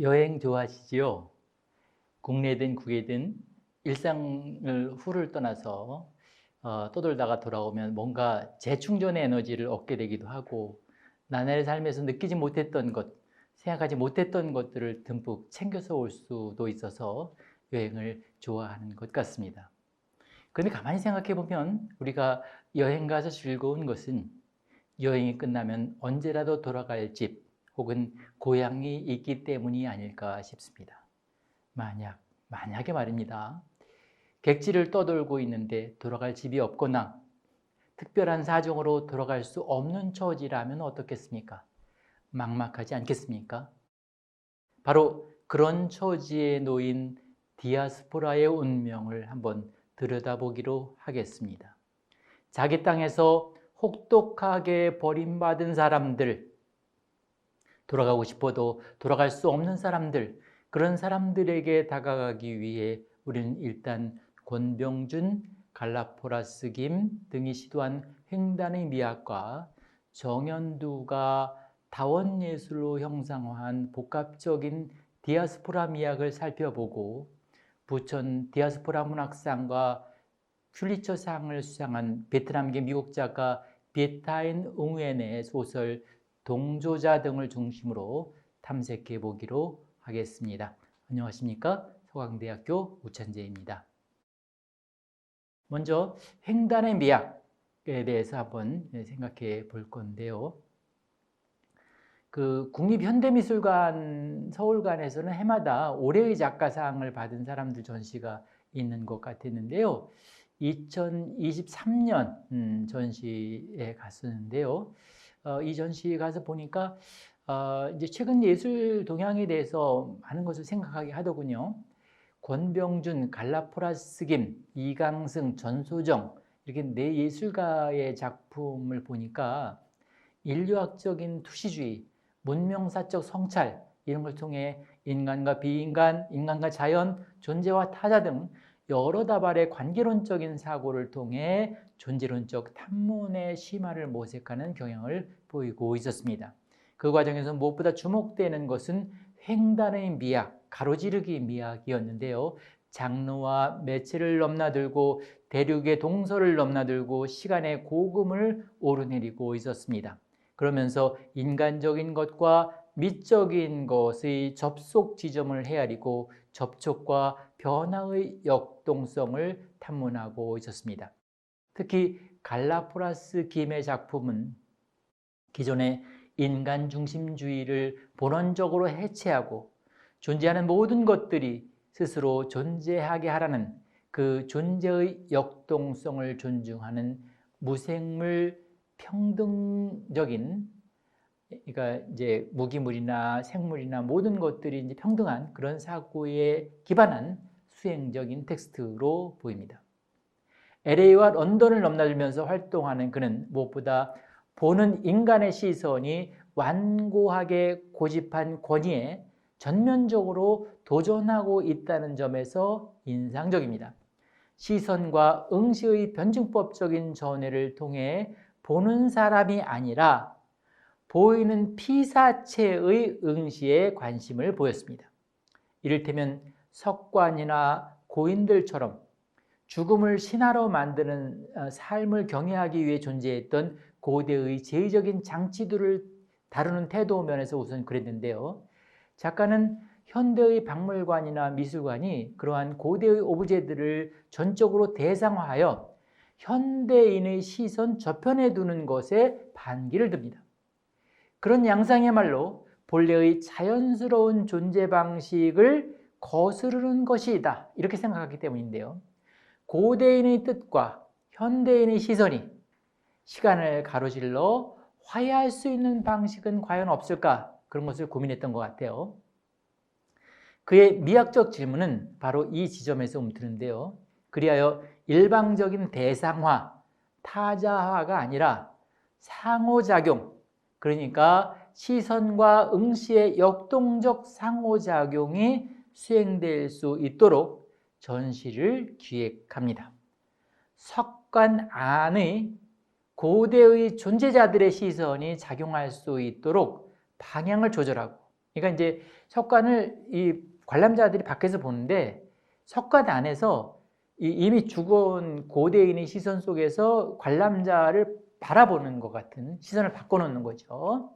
여행 좋아하시지요? 국내든 국외든 일상을 후를 떠나서 떠돌다가 돌아오면 뭔가 재충전의 에너지를 얻게 되기도 하고, 나날의 삶에서 느끼지 못했던 것, 생각하지 못했던 것들을 듬뿍 챙겨서 올 수도 있어서 여행을 좋아하는 것 같습니다. 그런데 가만히 생각해 보면 우리가 여행 가서 즐거운 것은 여행이 끝나면 언제라도 돌아갈 집 혹은 고향이 있기 때문이 아닐까 싶습니다. 만약에 말입니다. 객지를 떠돌고 있는데 돌아갈 집이 없거나 특별한 사정으로 돌아갈 수 없는 처지라면 어떻겠습니까? 막막하지 않겠습니까? 바로 그런 처지에 놓인 디아스포라의 운명을 한번 들여다보기로 하겠습니다. 자기 땅에서 혹독하게 버림받은 사람들, 돌아가고 싶어도 돌아갈 수 없는 사람들, 그런 사람들에게 다가가기 위해 우리는 일단 권병준, 갈라포라스 김 등이 시도한 횡단의 미학과 정현두가 다원예술로 형상화한 복합적인 디아스포라 미학을 살펴보고, 부천 디아스포라 문학상과 퓰리처상을 수상한 베트남계 미국 작가 비에타인 웅웬의 소설 동조자 등을 중심으로 탐색해 보기로 하겠습니다. 안녕하십니까? 서강대학교 우찬재입니다. 먼저 횡단의 미학에 대해서 한번 생각해 볼 건데요. 국립현대미술관 서울관에서는 해마다 올해의 작가상을 받은 사람들 전시가 있는 것 같았는데요. 2023년 전시에 갔었는데요. 이 전시에 가서 보니까 이제 최근 예술 동향에 대해서 많은 것을 생각하게 하더군요. 권병준, 갈라포라스 김, 이강승, 전소정 이렇게 네 예술가의 작품을 보니까 인류학적인 투시주의, 문명사적 성찰 이런 걸 통해 인간과 비인간, 인간과 자연, 존재와 타자 등 여러 다발의 관계론적인 사고를 통해 존재론적 탐문의 심화를 모색하는 경향을 보이고 있었습니다. 그 과정에서 무엇보다 주목되는 것은 횡단의 미학, 가로지르기 미학이었는데요. 장르와 매체를 넘나들고 대륙의 동서를 넘나들고 시간의 고금을 오르내리고 있었습니다. 그러면서 인간적인 것과 미적인 것의 접속 지점을 헤아리고 접촉과 변화의 역동성을 탐문하고 있었습니다. 특히 갈라포라스 김의 작품은 기존의 인간 중심주의를 본원적으로 해체하고 존재하는 모든 것들이 스스로 존재하게 하라는 그 존재의 역동성을 존중하는 무생물 평등적인, 그러니까 이제 무기물이나 생물이나 모든 것들이 이제 평등한 그런 사고에 기반한 수행적인 텍스트로 보입니다. LA와 런던을 넘나들면서 활동하는 그는 무엇보다 보는 인간의 시선이 완고하게 고집한 권위에 전면적으로 도전하고 있다는 점에서 인상적입니다. 시선과 응시의 변증법적인 전회를 통해 보는 사람이 아니라 보이는 피사체의 응시에 관심을 보였습니다. 이를테면 석관이나 고인들처럼 죽음을 신화로 만드는 삶을 경외하기 위해 존재했던 고대의 제의적인 장치들을 다루는 태도 면에서 우선 그랬는데요. 작가는 현대의 박물관이나 미술관이 그러한 고대의 오브제들을 전적으로 대상화하여 현대인의 시선 저편에 두는 것에 반기를 듭니다. 그런 양상이야말로 본래의 자연스러운 존재 방식을 거스르는 것이다, 이렇게 생각하기 때문인데요. 고대인의 뜻과 현대인의 시선이 시간을 가로질러 화해할 수 있는 방식은 과연 없을까? 그런 것을 고민했던 것 같아요. 그의 미학적 질문은 바로 이 지점에서 움트는데요. 그리하여 일방적인 대상화, 타자화가 아니라 상호작용, 그러니까 시선과 응시의 역동적 상호작용이 수행될 수 있도록 전시를 기획합니다. 석관 안의 고대의 존재자들의 시선이 작용할 수 있도록 방향을 조절하고, 그러니까 이제 석관을 이 관람자들이 밖에서 보는데 석관 안에서 이미 죽은 고대인의 시선 속에서 관람자를 바라보는 것 같은 시선을 바꿔놓는 거죠.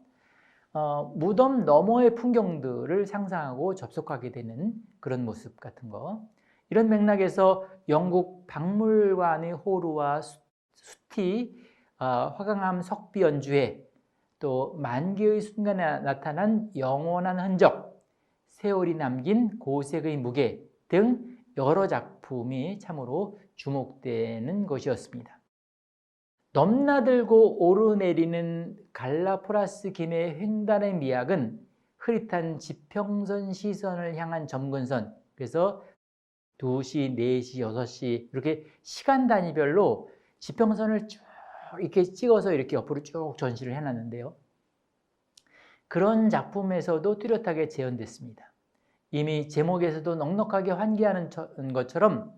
무덤 너머의 풍경들을 상상하고 접속하게 되는 그런 모습 같은 거. 이런 맥락에서 영국 박물관의 호루와 수티, 화강암 석비 연주회, 또 만개의 순간에 나타난 영원한 흔적, 세월이 남긴 고색의 무게 등 여러 작품이 참으로 주목되는 것이었습니다. 넘나들고 오르내리는 갈라포라스 김의 횡단의 미학은 흐릿한 지평선 시선을 향한 점근선, 그래서 2시, 4시, 6시 이렇게 시간 단위별로 지평선을 쭉 이렇게 찍어서 이렇게 옆으로 쭉 전시를 해놨는데요. 그런 작품에서도 뚜렷하게 재현됐습니다. 이미 제목에서도 넉넉하게 환기하는 것처럼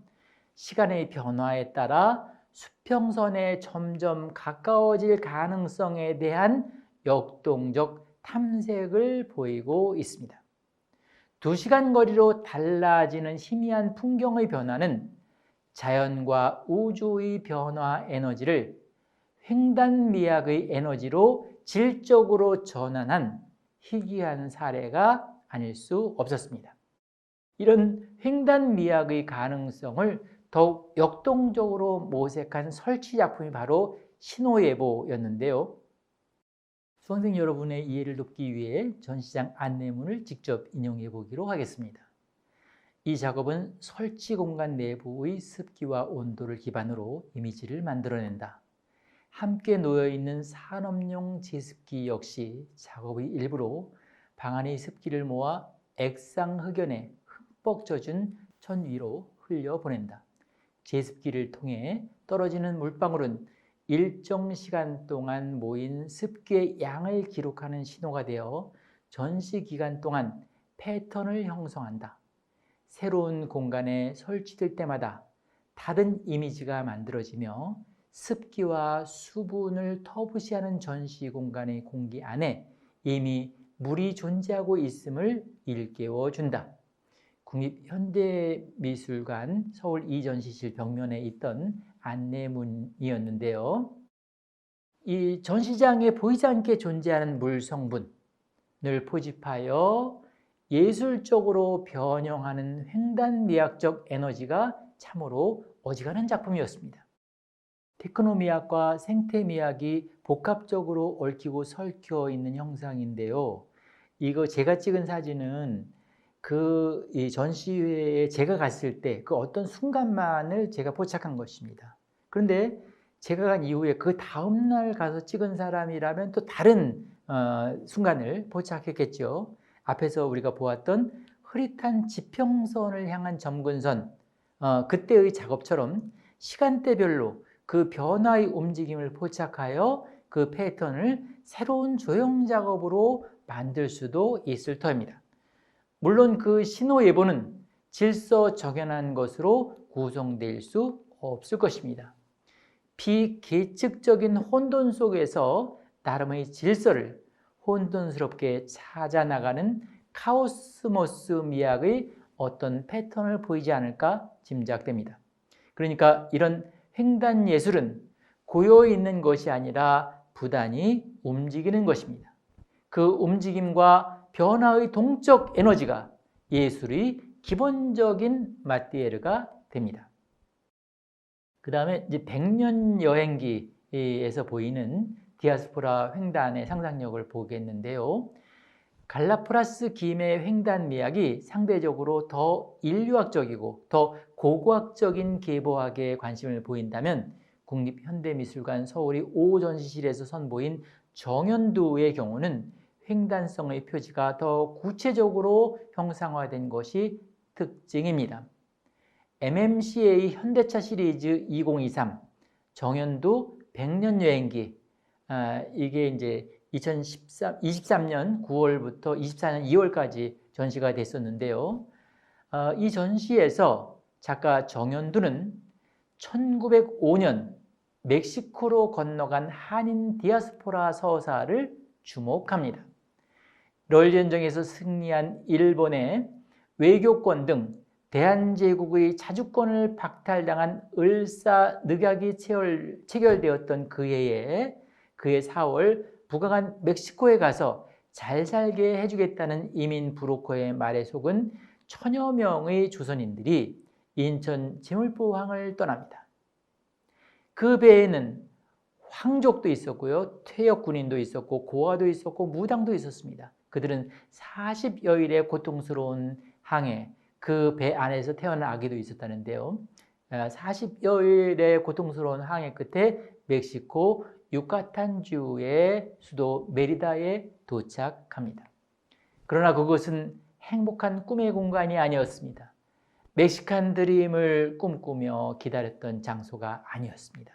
시간의 변화에 따라 수평선에 점점 가까워질 가능성에 대한 역동적 탐색을 보이고 있습니다. 2시간 거리로 달라지는 희미한 풍경의 변화는 자연과 우주의 변화 에너지를 횡단미학의 에너지로 질적으로 전환한 희귀한 사례가 아닐 수 없었습니다. 이런 횡단미학의 가능성을 더욱 역동적으로 모색한 설치 작품이 바로 신호예보였는데요. 수강생 여러분의 이해를 돕기 위해 전시장 안내문을 직접 인용해 보기로 하겠습니다. 이 작업은 설치 공간 내부의 습기와 온도를 기반으로 이미지를 만들어낸다. 함께 놓여있는 산업용 제습기 역시 작업의 일부로 방 안의 습기를 모아 액상 흑연에 흠뻑 젖은 천 위로 흘려보낸다. 제습기를 통해 떨어지는 물방울은 일정 시간 동안 모인 습기의 양을 기록하는 신호가 되어 전시 기간 동안 패턴을 형성한다. 새로운 공간에 설치될 때마다 다른 이미지가 만들어지며 습기와 수분을 터부시하는 전시 공간의 공기 안에 이미 물이 존재하고 있음을 일깨워준다. 국립현대미술관 서울 이전시실 벽면에 있던 안내문이었는데요. 이 전시장에 보이지 않게 존재하는 물 성분을 포집하여 예술적으로 변형하는 횡단미학적 에너지가 참으로 어지간한 작품이었습니다. 테크노미학과 생태미학이 복합적으로 얽히고 설켜 있는 형상인데요. 이거 제가 찍은 사진은 이 전시회에 제가 갔을 때 그 어떤 순간만을 제가 포착한 것입니다. 그런데 제가 간 이후에 그 다음날 가서 찍은 사람이라면 또 다른 순간을 포착했겠죠. 앞에서 우리가 보았던 흐릿한 지평선을 향한 점근선, 그때의 작업처럼 시간대별로 그 변화의 움직임을 포착하여 그 패턴을 새로운 조형 작업으로 만들 수도 있을 터입니다. 물론 그 신호 예보는 질서정연한 것으로 구성될 수 없을 것입니다. 비계측적인 혼돈 속에서 나름의 질서를 혼돈스럽게 찾아나가는 카오스모스 미학의 어떤 패턴을 보이지 않을까 짐작됩니다. 그러니까 이런 횡단 예술은 고여 있는 것이 아니라 부단히 움직이는 것입니다. 그 움직임과 변화의 동적 에너지가 예술의 기본적인 마티에르가 됩니다. 그 다음에 이제 100년 여행기에서 보이는 디아스포라 횡단의 상상력을 보겠는데요. 갈라포라스 김의 횡단 미학이 상대적으로 더 인류학적이고 더 고고학적인 계보학에 관심을 보인다면 국립현대미술관 서울이 5호 전시실에서 선보인 정연두의 경우는 횡단성의 표지가 더 구체적으로 형상화된 것이 특징입니다. MMCA 현대차 시리즈 2023 정연두 100년 여행기, 이게 이제 2023년 9월부터 24년 2월까지 전시가 됐었는데요. 이 전시에서 작가 정현두는 1905년 멕시코로 건너간 한인 디아스포라 서사를 주목합니다. 럴전쟁에서 승리한 일본의 외교권 등 대한제국의 자주권을 박탈당한 을사늑약이 체결되었던 그 해에 그해 4월 부강한 멕시코에 가서 잘 살게 해주겠다는 이민 브로커의 말에 속은 천여 명의 조선인들이 인천 제물포항을 떠납니다. 그 배에는 황족도 있었고요, 퇴역 군인도 있었고 고아도 있었고 무당도 있었습니다. 그들은 40여일의 고통스러운 항해, 그 배 안에서 태어난 아기도 있었다는데요. 40여일의 고통스러운 항해 끝에 멕시코 유카탄주의 수도 메리다에 도착합니다. 그러나 그것은 행복한 꿈의 공간이 아니었습니다. 멕시칸 드림을 꿈꾸며 기다렸던 장소가 아니었습니다.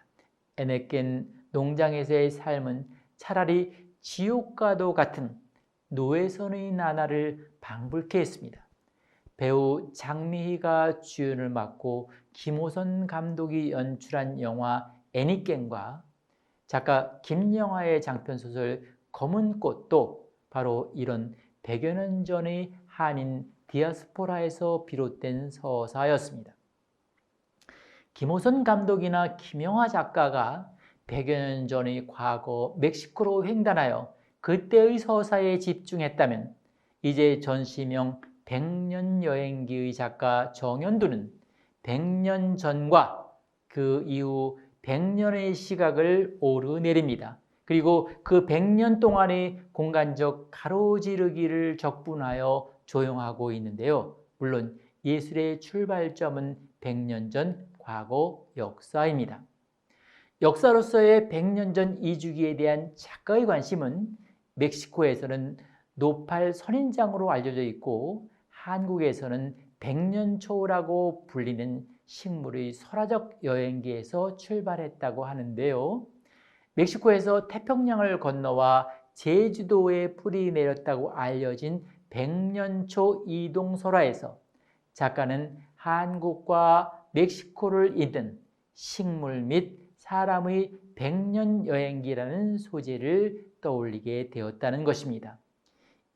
에네켄 농장에서의 삶은 차라리 지옥과도 같은 노예선의 나날을 방불케 했습니다. 배우 장미희가 주연을 맡고 김호선 감독이 연출한 영화 애니깽과 작가 김영하의 장편소설 검은 꽃도 바로 이런 100여 년 전의 한인 디아스포라에서 비롯된 서사였습니다. 김호선 감독이나 김영하 작가가 100여 년 전의 과거 멕시코로 횡단하여 그때의 서사에 집중했다면 이제 전시명 100년 여행기의 작가 정현두는 100년 전과 그 이후 100년의 시각을 오르내립니다. 그리고 그 100년 동안의 공간적 가로지르기를 적분하여 조형하고 있는데요. 물론 예술의 출발점은 100년 전 과거 역사입니다. 역사로서의 100년 전 이주기에 대한 작가의 관심은 멕시코에서는 노팔 선인장으로 알려져 있고 한국에서는 100년초라고 불리는 식물의 설화적 여행기에서 출발했다고 하는데요. 멕시코에서 태평양을 건너와 제주도에 뿌리 내렸다고 알려진 100년초 이동설화에서 작가는 한국과 멕시코를 잇는 식물 및 사람의 100년 여행기라는 소재를 떠올리게 되었다는 것입니다.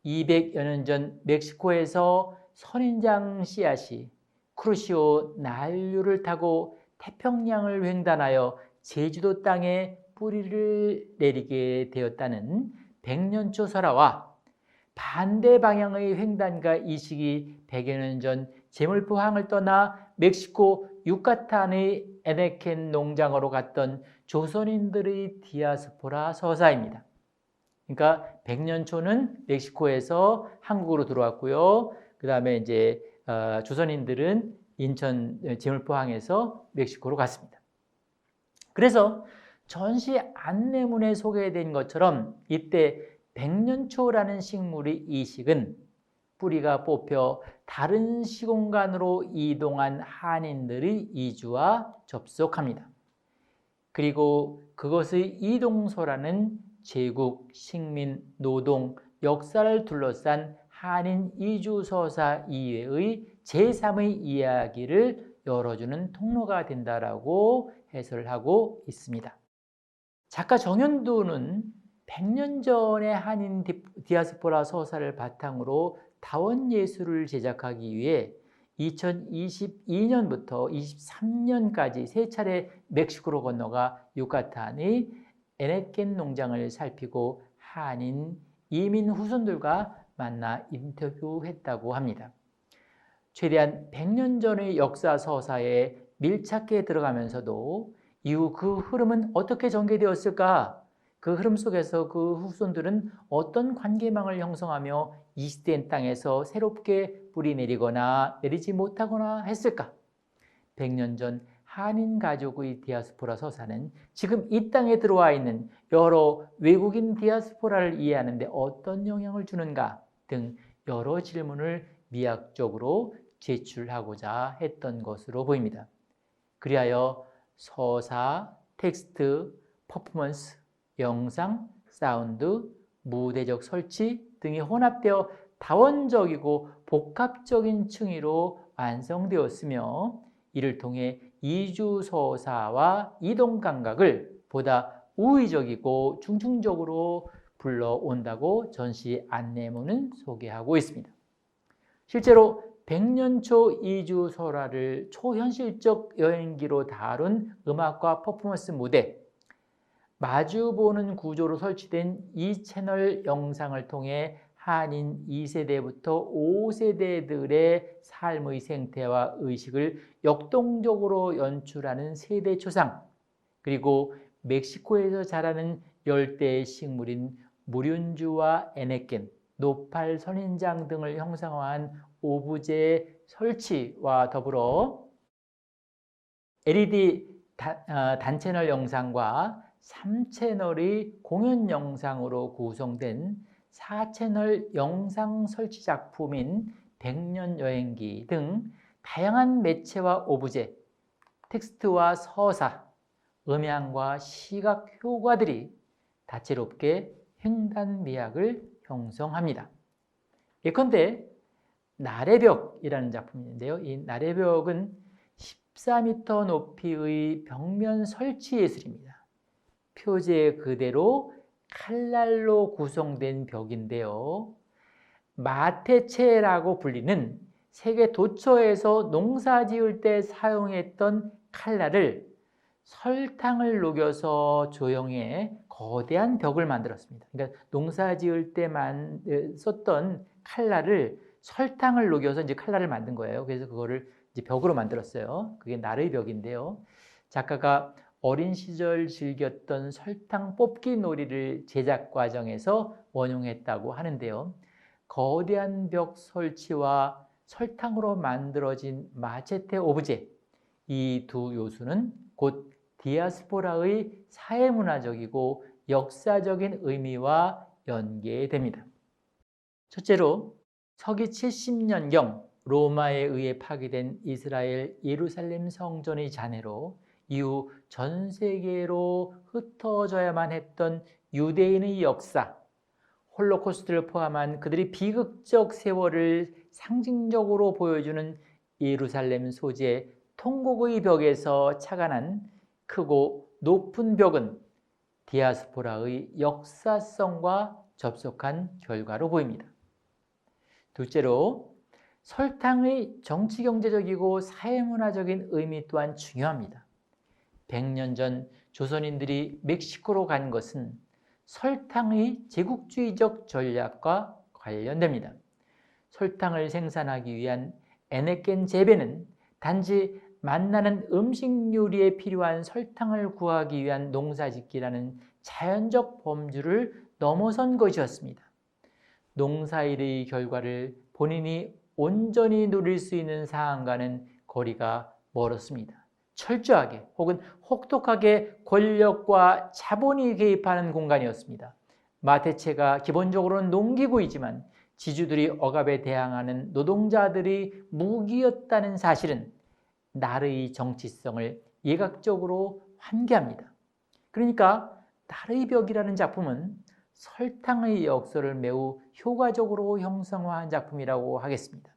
200여 년 전 멕시코에서 선인장 씨앗이 크루시오 난류를 타고 태평양을 횡단하여 제주도 땅에 뿌리를 내리게 되었다는 100년초 설화와 반대 방향의 횡단과 이식이 100여 년 전 제물포항을 떠나 멕시코 유카탄의 에네켄 농장으로 갔던 조선인들의 디아스포라 서사입니다. 그러니까 100년 초는 멕시코에서 한국으로 들어왔고요. 그 다음에 이제 조선인들은 인천 제물포항에서 멕시코로 갔습니다. 그래서 전시 안내문에 소개된 것처럼 이때 100년초라는 식물의 이식은 뿌리가 뽑혀 다른 시공간으로 이동한 한인들의 이주와 접속합니다. 그리고 그것의 이동소라는 제국, 식민, 노동, 역사를 둘러싼 한인 이주서사 이외의 제3의 이야기를 열어주는 통로가 된다라고 해설을 하고 있습니다. 작가 정현두는 100년 전의 한인 디아스포라 서사를 바탕으로 다원예술을 제작하기 위해 2022년부터 23년까지 세 차례 멕시코로 건너가 유카탄의 에네켄 농장을 살피고 한인 이민 후손들과 만나 인터뷰했다고 합니다. 최대한 100년 전의 역사 서사에 밀착해 들어가면서도 이후 그 흐름은 어떻게 전개되었을까? 그 흐름 속에서 그 후손들은 어떤 관계망을 형성하며 이 시대의 땅에서 새롭게 뿌리 내리거나 내리지 못하거나 했을까? 100년 전 한인 가족의 디아스포라 서사는 지금 이 땅에 들어와 있는 여러 외국인 디아스포라를 이해하는 데 어떤 영향을 주는가 등 여러 질문을 미학적으로 제출하고자 했던 것으로 보입니다. 그리하여 서사, 텍스트, 퍼포먼스, 영상, 사운드, 무대적 설치 등이 혼합되어 다원적이고 복합적인 층위로 완성되었으며 이를 통해 이주서사와 이동감각을 보다 우의적이고 중층적으로 불러온다고 전시 안내문은 소개하고 있습니다. 실제로 100년초 이주설화를 초현실적 여행기로 다룬 음악과 퍼포먼스 무대, 마주보는 구조로 설치된 2채널 영상을 통해 한인 2세대부터 5세대들의 삶의 생태와 의식을 역동적으로 연출하는 세대 초상, 그리고 멕시코에서 자라는 열대 식물인 무륜주와 에네켄, 노팔 선인장 등을 형상화한 오브제 설치와 더불어 LED 단채널 영상과 3채널의 공연 영상으로 구성된 4채널 영상 설치 작품인 100년 여행기 등 다양한 매체와 오브제, 텍스트와 서사, 음향과 시각 효과들이 다채롭게 횡단미학을 형성합니다. 예컨대 나래벽이라는 작품인데요. 이 나래벽은 14m 높이의 벽면 설치 예술입니다. 표제 그대로 칼날로 구성된 벽인데요. 마테체라고 불리는 세계 도처에서 농사 지을 때 사용했던 칼날을 설탕을 녹여서 조형해 거대한 벽을 만들었습니다. 그러니까 농사 지을 때만 썼던 칼날을 설탕을 녹여서 이제 칼날을 만든 거예요. 그래서 그거를 이제 벽으로 만들었어요. 그게 나르의 벽인데요. 작가가 어린 시절 즐겼던 설탕 뽑기 놀이를 제작 과정에서 원용했다고 하는데요. 거대한 벽 설치와 설탕으로 만들어진 마체테 오브제, 이 두 요소는 곧 디아스포라의 사회문화적이고 역사적인 의미와 연계됩니다. 첫째로 서기 70년경 로마에 의해 파괴된 이스라엘 예루살렘 성전의 잔해로 이후 전 세계로 흩어져야만 했던 유대인의 역사, 홀로코스트를 포함한 그들의 비극적 세월을 상징적으로 보여주는 예루살렘 소재 통곡의 벽에서 착안한 크고 높은 벽은 디아스포라의 역사성과 접속한 결과로 보입니다. 둘째로 설탕의 정치경제적이고 사회문화적인 의미 또한 중요합니다. 100년 전 조선인들이 멕시코로 간 것은 설탕의 제국주의적 전략과 관련됩니다. 설탕을 생산하기 위한 에네켄 재배는 단지 만나는 음식 요리에 필요한 설탕을 구하기 위한 농사짓기라는 자연적 범주를 넘어선 것이었습니다. 농사일의 결과를 본인이 온전히 누릴 수 있는 상황과는 거리가 멀었습니다. 철저하게 혹은 혹독하게 권력과 자본이 개입하는 공간이었습니다. 마테체가 기본적으로는 농기구이지만 지주들이 억압에 대항하는 노동자들이 무기였다는 사실은 나르의 정치성을 예각적으로 환기합니다. 그러니까 나르의 벽이라는 작품은 설탕의 역사를 매우 효과적으로 형성화한 작품이라고 하겠습니다.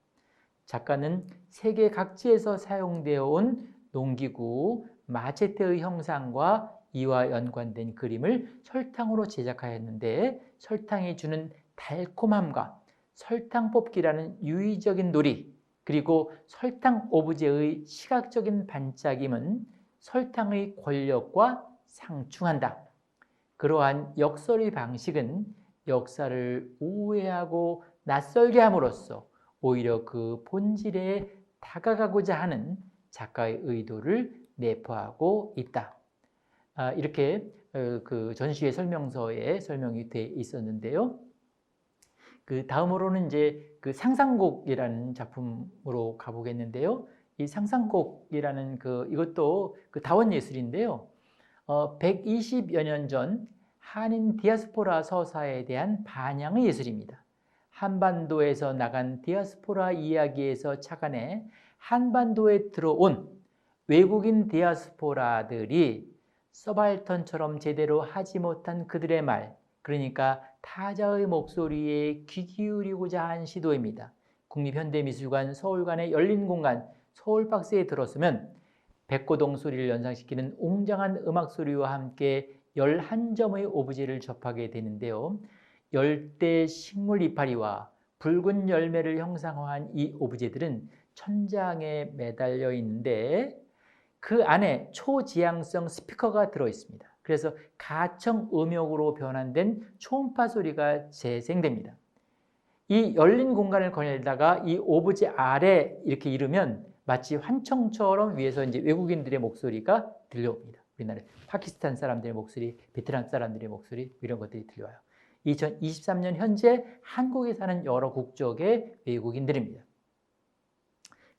작가는 세계 각지에서 사용되어 온 농기구, 마체테의 형상과 이와 연관된 그림을 설탕으로 제작하였는데 설탕이 주는 달콤함과 설탕 뽑기라는 유의적인 놀이, 그리고 설탕 오브제의 시각적인 반짝임은 설탕의 권력과 상충한다. 그러한 역설의 방식은 역사를 우회하고 낯설게 함으로써 오히려 그 본질에 다가가고자 하는 작가의 의도를 내포하고 있다. 이렇게 그 전시회 설명서에 설명이 되어 있었는데요. 그 다음으로는 이제 그 상상곡이라는 작품으로 가보겠는데요. 이 상상곡이라는 이것도 그 다원 예술인데요. 120여 년 전 한인 디아스포라 서사에 대한 반영의 예술입니다. 한반도에서 나간 디아스포라 이야기에서 착안해 한반도에 들어온 외국인 디아스포라들이 서발턴처럼 제대로 하지 못한 그들의 말, 그러니까 타자의 목소리에 귀 기울이고자 한 시도입니다. 국립현대미술관 서울관의 열린 공간 서울박스에 들었으면 백고동 소리를 연상시키는 웅장한 음악 소리와 함께 11점의 오브제를 접하게 되는데요. 열대 식물 이파리와 붉은 열매를 형상화한 이 오브제들은 천장에 매달려 있는데 그 안에 초지향성 스피커가 들어 있습니다. 그래서 가청 음역으로 변환된 초음파 소리가 재생됩니다. 이 열린 공간을 거닐다가 이 오브제 아래 이렇게 이르면 마치 환청처럼 위에서 이제 외국인들의 목소리가 들려옵니다. 우리나라 파키스탄 사람들의 목소리, 베트남 사람들의 목소리 이런 것들이 들려와요. 2023년 현재 한국에 사는 여러 국적의 외국인들입니다.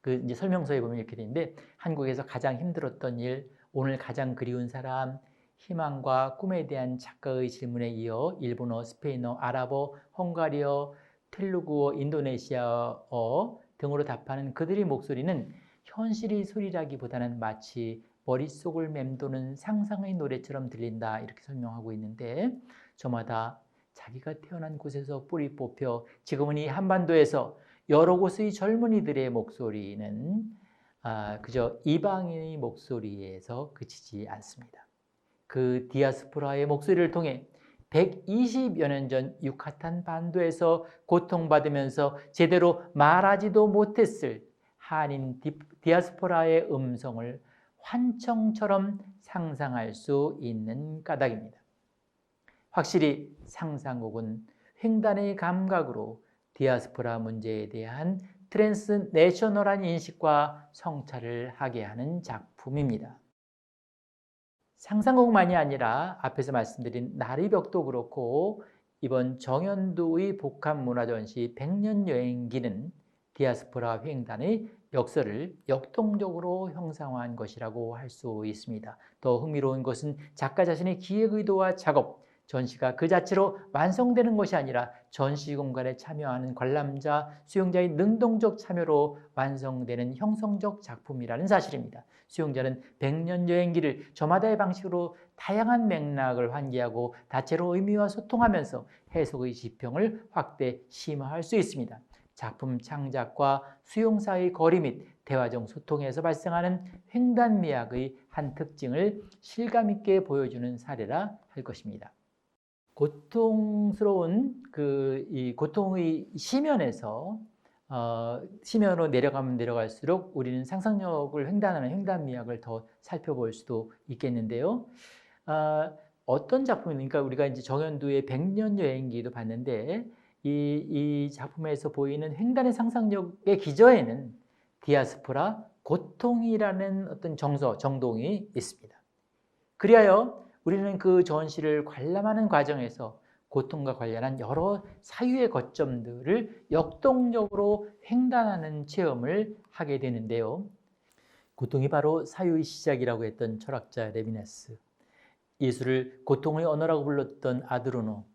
그 이제 설명서에 보면 이렇게 되는데 한국에서 가장 힘들었던 일, 오늘 가장 그리운 사람, 희망과 꿈에 대한 작가의 질문에 이어 일본어, 스페인어, 아랍어, 헝가리어, 텔루구어, 인도네시아어 등으로 답하는 그들의 목소리는 현실의 소리라기보다는 마치 머릿속을 맴도는 상상의 노래처럼 들린다 이렇게 설명하고 있는데 저마다 자기가 태어난 곳에서 뿌리 뽑혀 지금은 이 한반도에서 여러 곳의 젊은이들의 목소리는 그저 이방인의 목소리에서 그치지 않습니다. 그 디아스포라의 목소리를 통해 120여 년 전 유카탄 반도에서 고통받으면서 제대로 말하지도 못했을 한인 디아스포라의 음성을 환청처럼 상상할 수 있는 까닭입니다. 확실히 상상곡은 횡단의 감각으로 디아스포라 문제에 대한 트랜스내셔널한 인식과 성찰을 하게 하는 작품입니다. 상상곡만이 아니라 앞에서 말씀드린 나의 벽도 그렇고 이번 정현두의 복합문화전시 100년 여행기는 디아스포라 횡단의 역사를 역동적으로 형상화한 것이라고 할 수 있습니다. 더 흥미로운 것은 작가 자신의 기획 의도와 작업, 전시가 그 자체로 완성되는 것이 아니라 전시 공간에 참여하는 관람자, 수용자의 능동적 참여로 완성되는 형성적 작품이라는 사실입니다. 수용자는 100년 여행기를 저마다의 방식으로 다양한 맥락을 환기하고 다채로 의미와 소통하면서 해석의 지평을 확대 심화할 수 있습니다. 작품 창작과 수용사의 거리 및 대화적 소통에서 발생하는 횡단미학의 한 특징을 실감 있게 보여주는 사례라 할 것입니다. 고통스러운 이 고통의 심연에서 심연으로 내려가면 내려갈수록 우리는 상상력을 횡단하는 횡단미학을 더 살펴볼 수도 있겠는데요. 어떤 작품입니까? 우리가 이제 정현두의 100년 여행기도 봤는데 이 작품에서 보이는 횡단의 상상력의 기저에는 디아스포라 고통이라는 어떤 정동이 있습니다. 그리하여 우리는 그 전시를 관람하는 과정에서 고통과 관련한 여러 사유의 거점들을 역동적으로 횡단하는 체험을 하게 되는데요. 고통이 바로 사유의 시작이라고 했던 철학자 레비나스, 예술을 고통의 언어라고 불렀던 아드로노,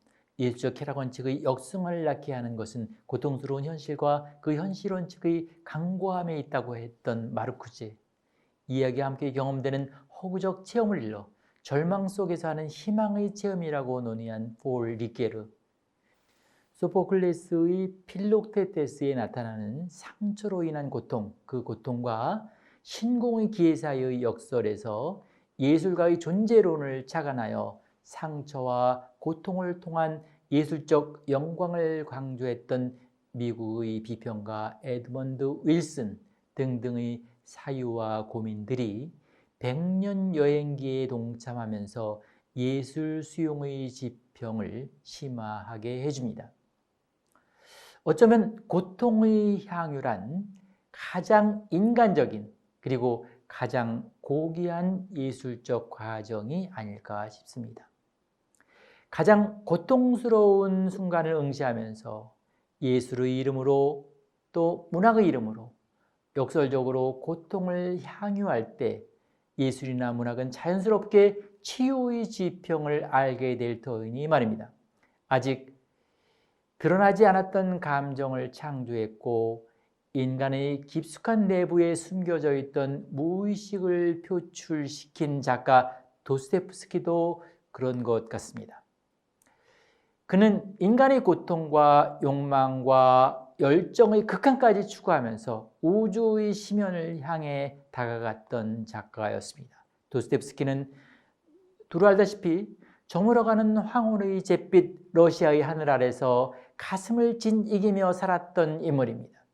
예술적 쾌락 원칙의 역성을 낳게 하는 것은 고통스러운 현실과 그 현실 원칙의 강고함에 있다고 했던 마르쿠제, 이야기와 함께 경험되는 허구적 체험을 일러 절망 속에서 하는 희망의 체험이라고 논의한 폴 리게르, 소포클레스의 필록테테스에 나타나는 상처로 인한 고통, 그 고통과 신공의 기회 사이의 역설에서 예술가의 존재론을 착안하여 상처와 고통을 통한 예술적 영광을 강조했던 미국의 비평가 에드먼드 윌슨 등등의 사유와 고민들이 100년 여행기에 동참하면서 예술 수용의 지평을 심화하게 해줍니다. 어쩌면 고통의 향유란 가장 인간적인 그리고 가장 고귀한 예술적 과정이 아닐까 싶습니다. 가장 고통스러운 순간을 응시하면서 예술의 이름으로 또 문학의 이름으로 역설적으로 고통을 향유할 때 예술이나 문학은 자연스럽게 치유의 지평을 알게 될 터이니 말입니다. 아직 드러나지 않았던 감정을 창조했고 인간의 깊숙한 내부에 숨겨져 있던 무의식을 표출시킨 작가 도스토옙스키도 그런 것 같습니다. 그는 인간의 고통과 욕망과 열정의 극한까지 추구하면서 우주의 심연을 향해 다가갔던 작가였습니다. 도스토옙스키는 두루 알다시피 저물어가는 황혼의 잿빛 러시아의 하늘 아래서 가슴을 진이기며 살았던 인물입니다.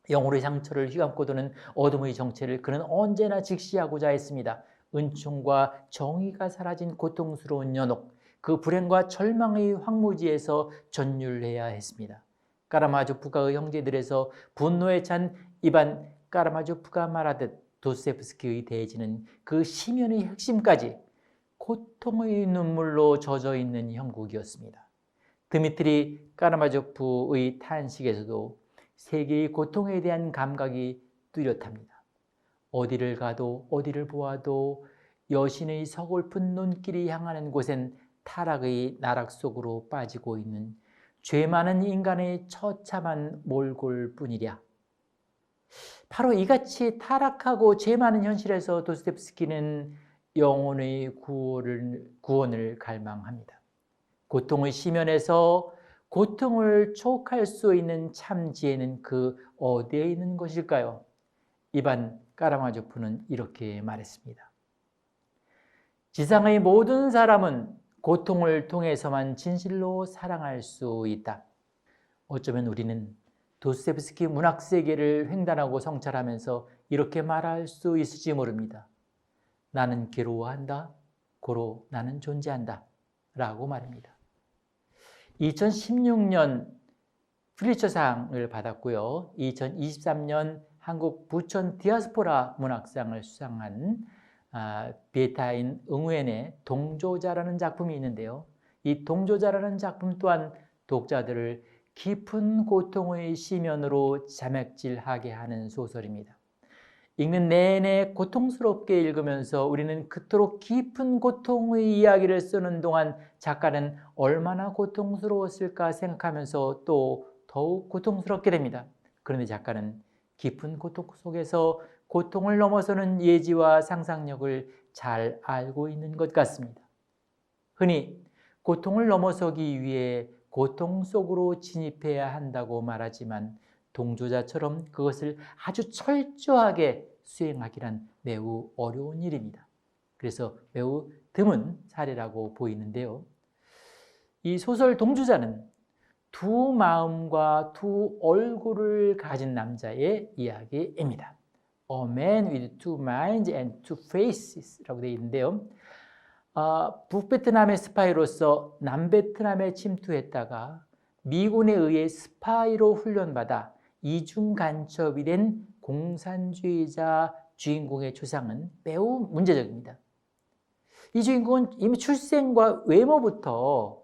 영혼의 상처를 휘감고 도는 어둠의 정체를 그는 언제나 직시하고자 했습니다. 은총과 정의가 사라진 고통스러운 연옥, 그 불행과 절망의 황무지에서 전율해야 했습니다. 까라마조프가의 형제들에서 분노에 찬 이반 까라마조프가 말하듯 도스토옙스키의 대지는 그 심연의 핵심까지 고통의 눈물로 젖어있는 형국이었습니다. 드미트리 까라마조프의 탄식에서도 세계의 고통에 대한 감각이 뚜렷합니다. 어디를 가도 어디를 보아도 여신의 서글픈 눈길이 향하는 곳엔 타락의 나락 속으로 빠지고 있는 죄 많은 인간의 처참한 몰골뿐이랴. 바로 이같이 타락하고 죄 많은 현실에서 도스토옙스키는 영혼의 구원을 갈망합니다. 고통의 심연에서 고통을 초월할 수 있는 참 지혜는 그 어디에 있는 것일까요? 이반 까라마조프는 이렇게 말했습니다. 지상의 모든 사람은 고통을 통해서만 진실로 사랑할 수 있다. 어쩌면 우리는 도스토옙스키 문학 세계를 횡단하고 성찰하면서 이렇게 말할 수 있을지 모릅니다. 나는 괴로워한다. 고로 나는 존재한다. 라고 말합니다. 2016년 플리처상을 받았고요. 2023년 한국 부천 디아스포라 문학상을 수상한 비에타인 응우엔의 동조자라는 작품이 있는데요. 이 동조자라는 작품 또한 독자들을 깊은 고통의 심연으로 자맥질하게 하는 소설입니다. 읽는 내내 고통스럽게 읽으면서 우리는 그토록 깊은 고통의 이야기를 쓰는 동안 작가는 얼마나 고통스러웠을까 생각하면서 또 더욱 고통스럽게 됩니다. 그런데 작가는 깊은 고통 속에서 고통을 넘어서는 예지와 상상력을 잘 알고 있는 것 같습니다. 흔히 고통을 넘어서기 위해 고통 속으로 진입해야 한다고 말하지만 동조자처럼 그것을 아주 철저하게 수행하기란 매우 어려운 일입니다. 그래서 매우 드문 사례라고 보이는데요. 이 소설 동조자는 두 마음과 두 얼굴을 가진 남자의 이야기입니다. A man with two minds and two faces 라고 되어 있는데요. 북베트남의 스파이로서 남베트남에 침투했다가 미군에 의해 스파이로 훈련받아 이중 간첩이 된 공산주의자 주인공의 초상은 매우 문제적입니다. 이 주인공은 이미 출생과 외모부터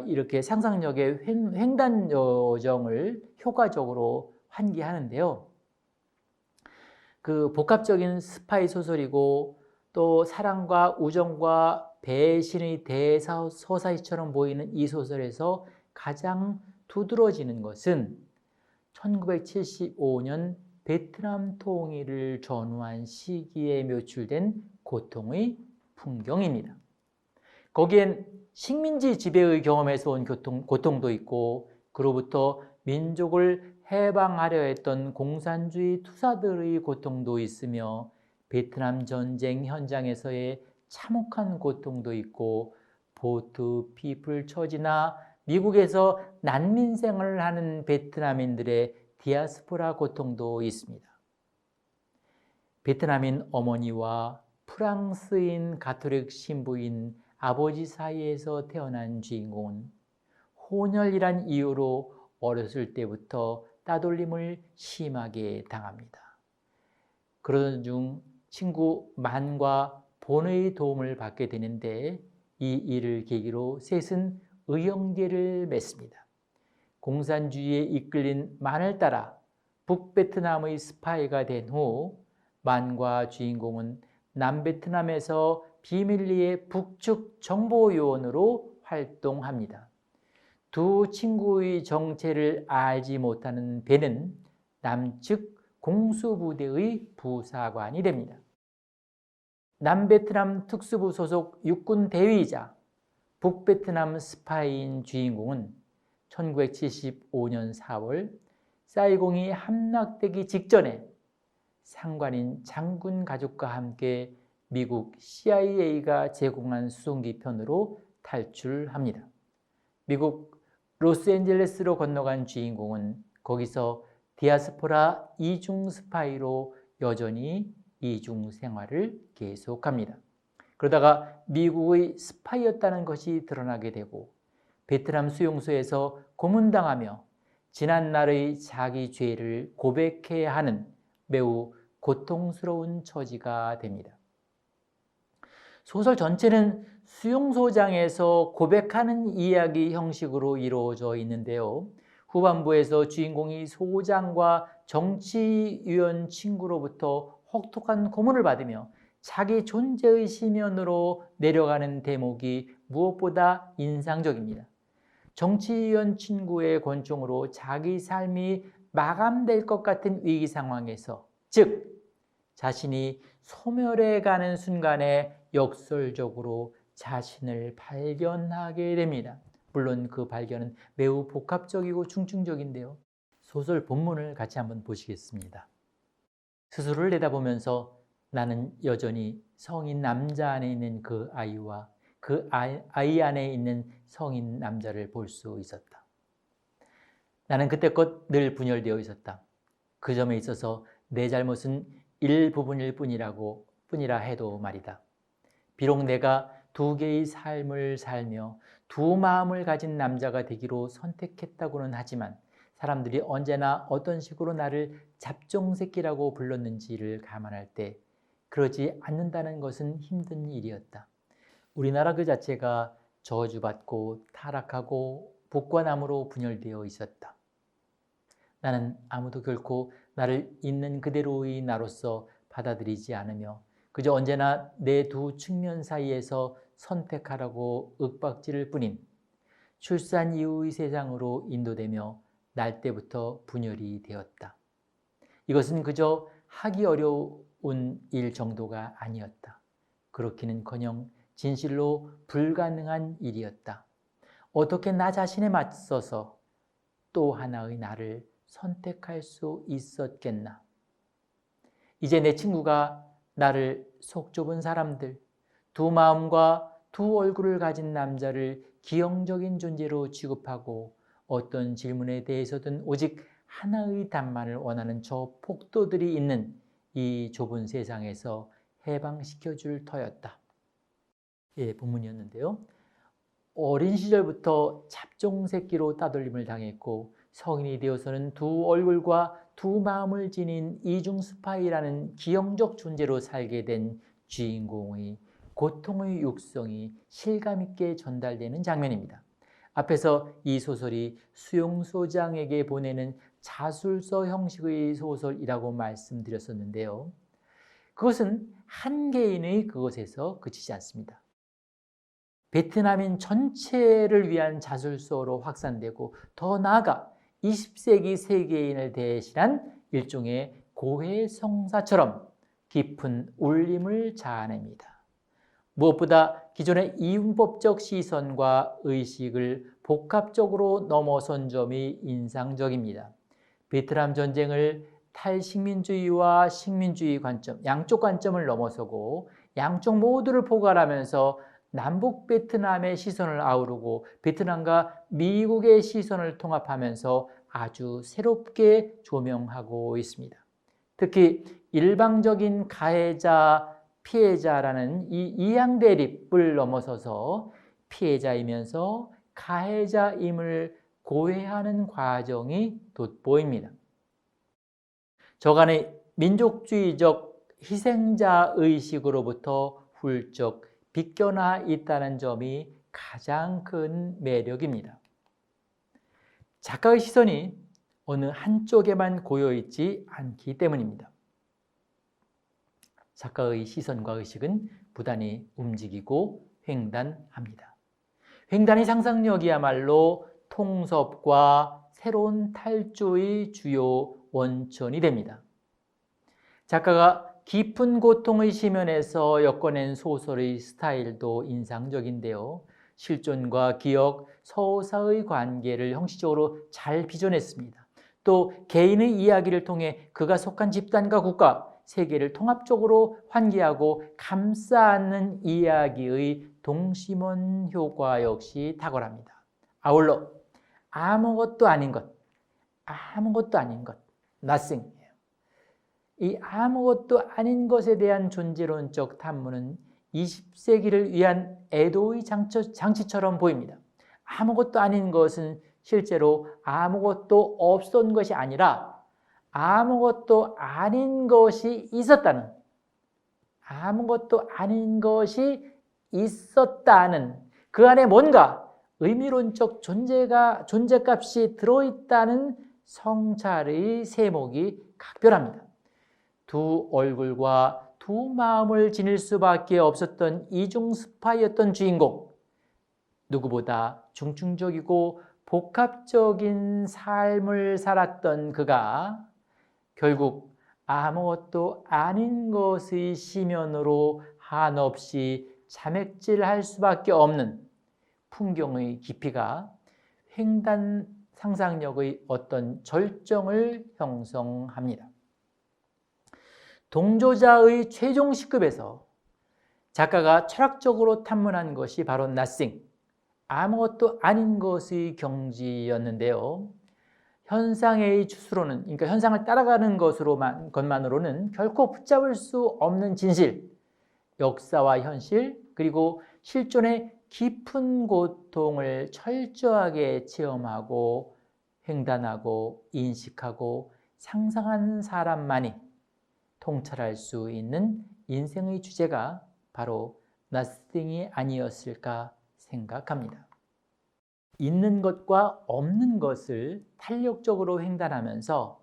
이렇게 상상력의 횡단 여정을 효과적으로 환기하는데요. 그 복합적인 스파이 소설이고 또 사랑과 우정과 배신의 대서사시처럼 보이는 이 소설에서 가장 두드러지는 것은 1975년 베트남 통일을 전후한 시기에 묘출된 고통의 풍경입니다. 거기엔 식민지 지배의 경험에서 온 고통도 있고 그로부터 민족을 해방하려 했던 공산주의 투사들의 고통도 있으며 베트남 전쟁 현장에서의 참혹한 고통도 있고 보트 피플 처지나 미국에서 난민 생활을 하는 베트남인들의 디아스포라 고통도 있습니다. 베트남인 어머니와 프랑스인 가톨릭 신부인 아버지 사이에서 태어난 주인공은 혼혈이란 이유로 어렸을 때부터 따돌림을 심하게 당합니다. 그러던 중 친구 만과 본의 도움을 받게 되는데 이 일을 계기로 셋은 의형제를 맺습니다. 공산주의에 이끌린 만을 따라 북베트남의 스파이가 된 후 만과 주인공은 남베트남에서 비밀리에 북측 정보요원으로 활동합니다. 두 친구의 정체를 알지 못하는 벤은 남측 공수부대의 부사관이 됩니다. 남베트남 특수부 소속 육군 대위이자 북베트남 스파이인 주인공은 1975년 4월 사이공이 함락되기 직전에 상관인 장군 가족과 함께 미국 CIA가 제공한 수송기 편으로 탈출합니다. 미국 로스앤젤레스로 건너간 주인공은 거기서 디아스포라 이중 스파이로 여전히 이중 생활을 계속합니다. 그러다가 미국의 스파이였다는 것이 드러나게 되고 베트남 수용소에서 고문당하며 지난날의 자기 죄를 고백해야 하는 매우 고통스러운 처지가 됩니다. 소설 전체는 수용소장에서 고백하는 이야기 형식으로 이루어져 있는데요. 후반부에서 주인공이 소장과 정치위원 친구로부터 혹독한 고문을 받으며 자기 존재의 심연으로 내려가는 대목이 무엇보다 인상적입니다. 정치위원 친구의 권총으로 자기 삶이 마감될 것 같은 위기 상황에서, 즉 자신이 소멸해 가는 순간에 역설적으로 자신을 발견하게 됩니다. 물론 그 발견은 매우 복합적이고 중증적인데요. 소설 본문을 같이 한번 보시겠습니다. 스스로를 내다보면서 나는 여전히 성인 남자 안에 있는 그 아이와 그 아이 안에 있는 성인 남자를 볼 수 있었다. 나는 그때껏 늘 분열되어 있었다. 그 점에 있어서 내 잘못은 일부분일 뿐이라 해도 말이다. 비록 내가 두 개의 삶을 살며 두 마음을 가진 남자가 되기로 선택했다고는 하지만 사람들이 언제나 어떤 식으로 나를 잡종새끼라고 불렀는지를 감안할 때 그러지 않는다는 것은 힘든 일이었다. 우리나라 그 자체가 저주받고 타락하고 복과나무로 분열되어 있었다. 나는 아무도 결코 나를 있는 그대로의 나로서 받아들이지 않으며 그저 언제나 내 두 측면 사이에서 선택하라고 윽박지를 뿐인 출산 이후의 세상으로 인도되며 날 때부터 분열이 되었다. 이것은 그저 하기 어려운 일 정도가 아니었다. 그렇기는커녕 진실로 불가능한 일이었다. 어떻게 나 자신에 맞서서 또 하나의 나를 선택할 수 있었겠나. 이제 내 친구가 나를 속 좁은 사람들, 두 마음과 두 얼굴을 가진 남자를 기형적인 존재로 취급하고 어떤 질문에 대해서든 오직 하나의 답만을 원하는 저 폭도들이 있는 이 좁은 세상에서 해방시켜줄 터였다. 본문이었는데요. 어린 시절부터 잡종새끼로 따돌림을 당했고 성인이 되어서는 두 얼굴과 두 마음을 지닌 이중 스파이라는 기형적 존재로 살게 된 주인공의 고통의 육성이 실감 있게 전달되는 장면입니다. 앞에서 이 소설이 수용소장에게 보내는 자술서 형식의 소설이라고 말씀드렸었는데요. 그것은 한 개인의 그것에서 그치지 않습니다. 베트남인 전체를 위한 자술서로 확산되고 더 나아가 20세기 세계인을 대신한 일종의 고해성사처럼 깊은 울림을 자아냅니다. 무엇보다 기존의 이분법적 시선과 의식을 복합적으로 넘어선 점이 인상적입니다. 베트남 전쟁을 탈식민주의와 식민주의 관점, 양쪽 관점을 넘어서고 양쪽 모두를 포괄하면서 남북 베트남의 시선을 아우르고 베트남과 미국의 시선을 통합하면서 아주 새롭게 조명하고 있습니다. 특히 일방적인 가해자, 피해자라는 이 이양 대립을 넘어서서 피해자이면서 가해자임을 고해하는 과정이 돋보입니다. 저간의 민족주의적 희생자 의식으로부터 훌쩍 비껴나 있다는 점이 가장 큰 매력입니다. 작가의 시선이 어느 한쪽에만 고여있지 않기 때문입니다. 작가의 시선과 의식은 부단히 움직이고 횡단합니다. 횡단의 상상력이야말로 통섭과 새로운 탈주의 주요 원천이 됩니다. 작가가 깊은 고통의 시면에서 엮어낸 소설의 스타일도 인상적인데요. 실존과 기억, 서사의 관계를 형식적으로 잘 빚어냈습니다. 또 개인의 이야기를 통해 그가 속한 집단과 국가, 세계를 통합적으로 환기하고 감싸 안는 이야기의 동심원 효과 역시 탁월합니다. 아울러 아무것도 아닌 것, nothing. 이 아무것도 아닌 것에 대한 존재론적 탐문은 20세기를 위한 애도의 장치처럼 보입니다. 아무것도 아닌 것은 실제로 아무것도 없었던 것이 아니라 아무것도 아닌 것이 있었다는, 아무것도 아닌 것이 있었다는, 그 안에 뭔가 의미론적 존재값이 들어있다는 성찰의 세목이 각별합니다. 두 얼굴과 두 마음을 지닐 수밖에 없었던 이중 스파이였던 주인공, 누구보다 중증적이고 복합적인 삶을 살았던 그가 결국 아무것도 아닌 것의 심연으로 한없이 자맥질할 수밖에 없는 풍경의 깊이가 횡단 상상력의 어떤 절정을 형성합니다. 동조자의 최종 시급에서 작가가 철학적으로 탐문한 것이 바로 nothing, 아무것도 아닌 것의 경지였는데요. 현상의 추수로는, 그러니까 현상을 따라가는 것만으로는 결코 붙잡을 수 없는 진실, 역사와 현실, 그리고 실존의 깊은 고통을 철저하게 체험하고 횡단하고 인식하고 상상한 사람만이 통찰할 수 있는 인생의 주제가 바로 nothing이 아니었을까 생각합니다. 있는 것과 없는 것을 탄력적으로 횡단하면서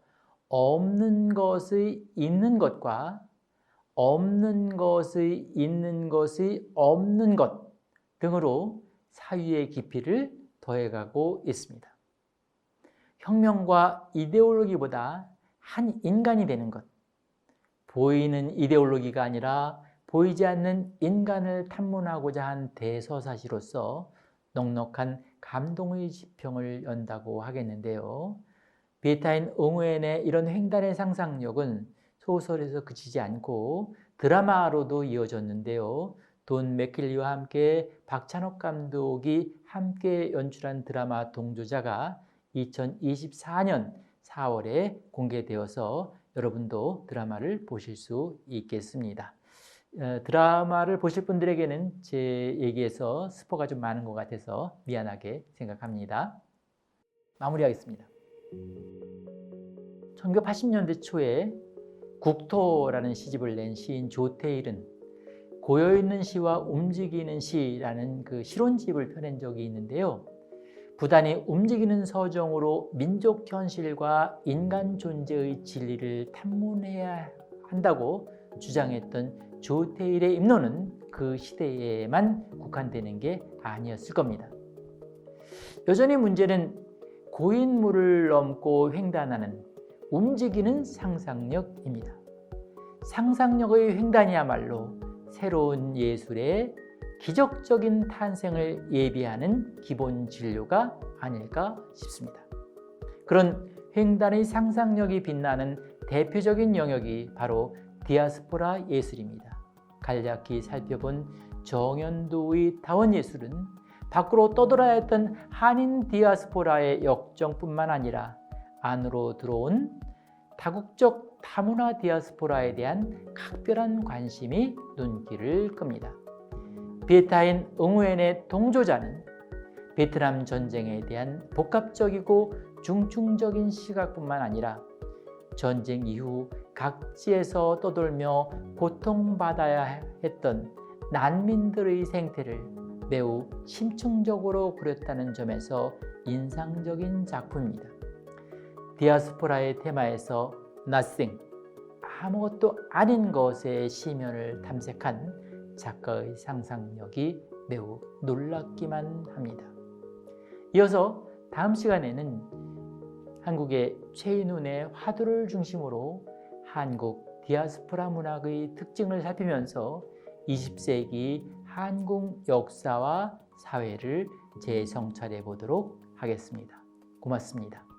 없는 것의 있는 것과 없는 것의 있는 것의 없는 것 등으로 사유의 깊이를 더해가고 있습니다. 혁명과 이데올로기보다 한 인간이 되는 것, 보이는 이데올로기가 아니라 보이지 않는 인간을 탐문하고자 한 대서사시로서 넉넉한 감동의 지평을 연다고 하겠는데요. 비에타인 옹우엔의 이런 횡단의 상상력은 소설에서 그치지 않고 드라마로도 이어졌는데요. 돈 맥킬리와 함께 박찬욱 감독이 함께 연출한 드라마 동조자가 2024년 4월에 공개되어서 여러분도 드라마를 보실 수 있겠습니다. 드라마를 보실 분들에게는 제 얘기에서 스포가 좀 많은 것 같아서 미안하게 생각합니다. 마무리하겠습니다. 1980년대 초에 국토라는 시집을 낸 시인 조태일은 고여있는 시와 움직이는 시라는 그 실론집을 펴낸 적이 있는데요. 부단히 움직이는 서정으로 민족 현실과 인간 존재의 진리를 탐문해야 한다고 주장했던 조태일의 입론은 그 시대에만 국한되는 게 아니었을 겁니다. 여전히 문제는 고인물을 넘고 횡단하는 움직이는 상상력입니다. 상상력의 횡단이야말로 새로운 예술의 기적적인 탄생을 예비하는 기본 진료가 아닐까 싶습니다. 그런 횡단의 상상력이 빛나는 대표적인 영역이 바로 디아스포라 예술입니다. 간략히 살펴본 정연도의 다원예술은 밖으로 떠돌아야 했던 한인 디아스포라의 역정뿐만 아니라 안으로 들어온 다국적 다문화 디아스포라에 대한 각별한 관심이 눈길을 끕니다. 비에타인 옹우엔의 동조자는 베트남 전쟁에 대한 복합적이고 중충적인 시각뿐만 아니라 전쟁 이후 각지에서 떠돌며 고통받아야 했던 난민들의 생태를 매우 심층적으로 그렸다는 점에서 인상적인 작품입니다. 디아스포라의 테마에서 nothing, 아무것도 아닌 것의 심연을 탐색한 작가의 상상력이 매우 놀랍기만 합니다. 이어서 다음 시간에는 한국의 최인훈의 화두를 중심으로 한국 디아스포라 문학의 특징을 살피면서 20세기 한국 역사와 사회를 재성찰해 보도록 하겠습니다. 고맙습니다.